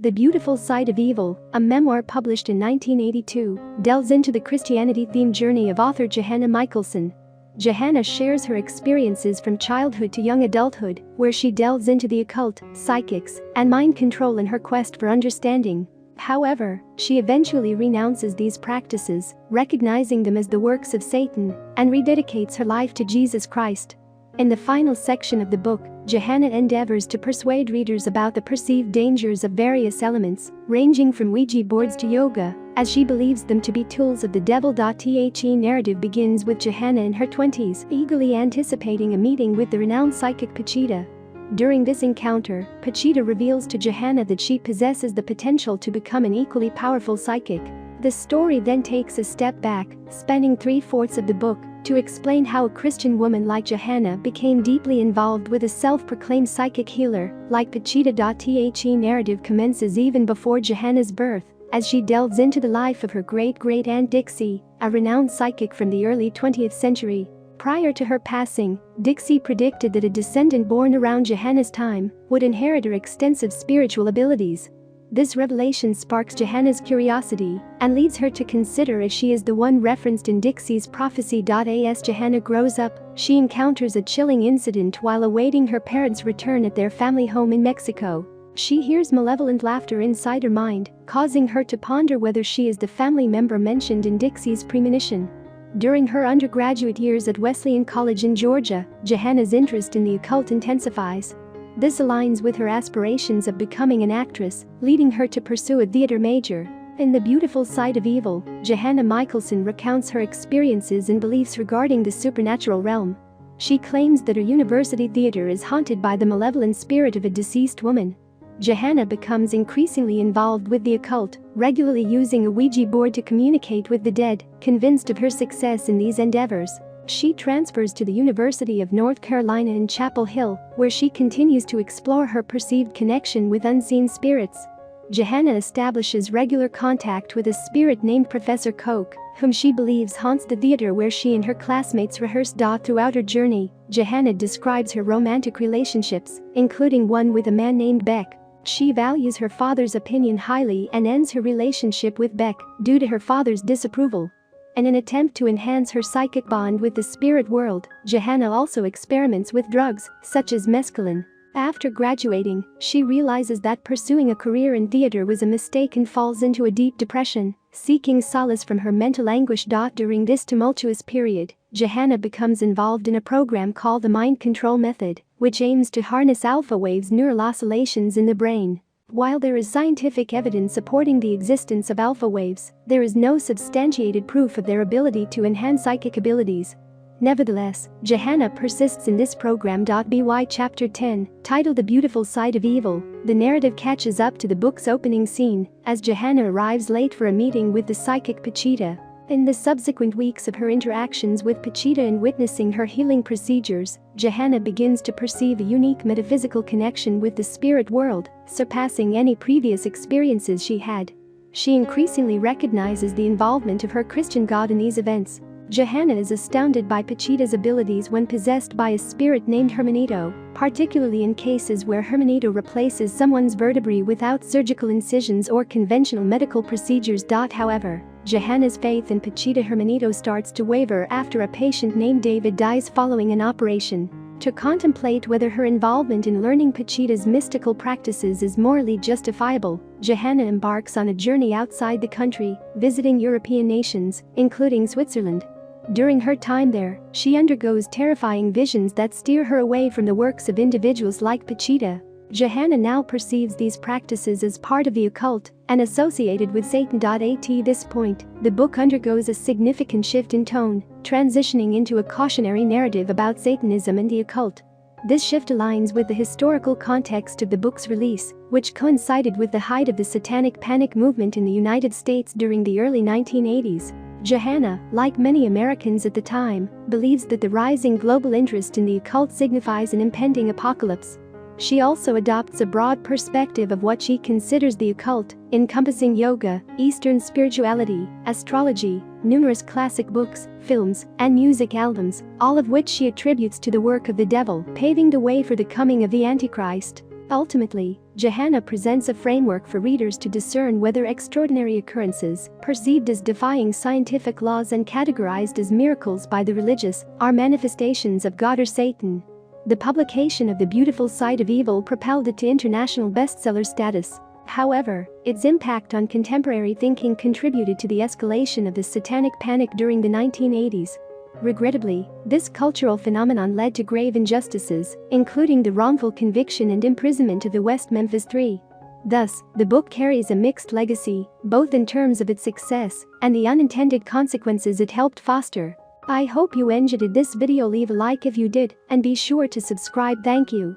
The Beautiful Side of Evil, a memoir published in 1982, delves into the Christianity-themed journey of author Johanna Michaelsen. Johanna shares her experiences from childhood to young adulthood, where she delves into the occult, psychics, and mind control in her quest for understanding. However, she eventually renounces these practices, recognizing them as the works of Satan, and rededicates her life to Jesus Christ. In the final section of the book, Johanna endeavors to persuade readers about the perceived dangers of various elements, ranging from Ouija boards to yoga, as she believes them to be tools of the devil. The narrative begins with Johanna in her 20s, eagerly anticipating a meeting with the renowned psychic Pachita. During this encounter, Pachita reveals to Johanna that she possesses the potential to become an equally powerful psychic. The story then takes a step back, spending 3/4 of the book to explain how a Christian woman like Johanna became deeply involved with a self-proclaimed psychic healer like Pachita. The narrative commences even before Johanna's birth, as she delves into the life of her great-great-aunt Dixie, a renowned psychic from the early 20th century. Prior to her passing, Dixie predicted that a descendant born around Johanna's time would inherit her extensive spiritual abilities. This revelation sparks Johanna's curiosity and leads her to consider if she is the one referenced in Dixie's prophecy. As Johanna grows up, she encounters a chilling incident while awaiting her parents' return at their family home in Mexico. She hears malevolent laughter inside her mind, causing her to ponder whether she is the family member mentioned in Dixie's premonition. During her undergraduate years at Wesleyan College in Georgia, Johanna's interest in the occult intensifies. This aligns with her aspirations of becoming an actress, leading her to pursue a theater major. In The Beautiful Side of Evil, Johanna Michaelsen recounts her experiences and beliefs regarding the supernatural realm. She claims that her university theater is haunted by the malevolent spirit of a deceased woman. Johanna becomes increasingly involved with the occult, regularly using a Ouija board to communicate with the dead. Convinced of her success in these endeavors, she transfers to the University of North Carolina in Chapel Hill, where she continues to explore her perceived connection with unseen spirits. Johanna establishes regular contact with a spirit named Professor Coke, whom she believes haunts the theater where she and her classmates rehearse. Throughout her journey, Johanna describes her romantic relationships, including one with a man named Beck. She values her father's opinion highly and ends her relationship with Beck due to her father's disapproval. In an attempt to enhance her psychic bond with the spirit world, Johanna also experiments with drugs, such as mescaline. After graduating, she realizes that pursuing a career in theater was a mistake and falls into a deep depression, seeking solace from her mental anguish. During this tumultuous period, Johanna becomes involved in a program called the Mind Control Method, which aims to harness alpha waves neural oscillations in the brain. While there is scientific evidence supporting the existence of alpha waves, there is no substantiated proof of their ability to enhance psychic abilities. Nevertheless, Johanna persists in this program. By Chapter 10, titled The Beautiful Side of Evil, the narrative catches up to the book's opening scene, as Johanna arrives late for a meeting with the psychic Pachita. In the subsequent weeks of her interactions with Pachita and witnessing her healing procedures, Johanna begins to perceive a unique metaphysical connection with the spirit world, surpassing any previous experiences she had. She increasingly recognizes the involvement of her Christian God in these events. Johanna is astounded by Pachita's abilities when possessed by a spirit named Hermanito, particularly in cases where Hermanito replaces someone's vertebrae without surgical incisions or conventional medical procedures. However, Johanna's faith in Pachita Hermanito starts to waver after a patient named David dies following an operation. To contemplate whether her involvement in learning Pachita's mystical practices is morally justifiable, Johanna embarks on a journey outside the country, visiting European nations, including Switzerland. During her time there, she undergoes terrifying visions that steer her away from the works of individuals like Pachita. Johanna now perceives these practices as part of the occult and associated with Satan. At this point, the book undergoes a significant shift in tone, transitioning into a cautionary narrative about Satanism and the occult. This shift aligns with the historical context of the book's release, which coincided with the height of the satanic panic movement in the United States during the early 1980s. Johanna, like many Americans at the time, believes that the rising global interest in the occult signifies an impending apocalypse. She also adopts a broad perspective of what she considers the occult, encompassing yoga, Eastern spirituality, astrology, numerous classic books, films, and music albums, all of which she attributes to the work of the devil, paving the way for the coming of the Antichrist. Ultimately, Johanna presents a framework for readers to discern whether extraordinary occurrences, perceived as defying scientific laws and categorized as miracles by the religious, are manifestations of God or Satan. The publication of The Beautiful Side of Evil propelled it to international bestseller status. However, its impact on contemporary thinking contributed to the escalation of the satanic panic during the 1980s. Regrettably, this cultural phenomenon led to grave injustices, including the wrongful conviction and imprisonment of the West Memphis Three. Thus, the book carries a mixed legacy, both in terms of its success and the unintended consequences it helped foster. I hope you enjoyed this video. Leave a like if you did, and be sure to subscribe. Thank you.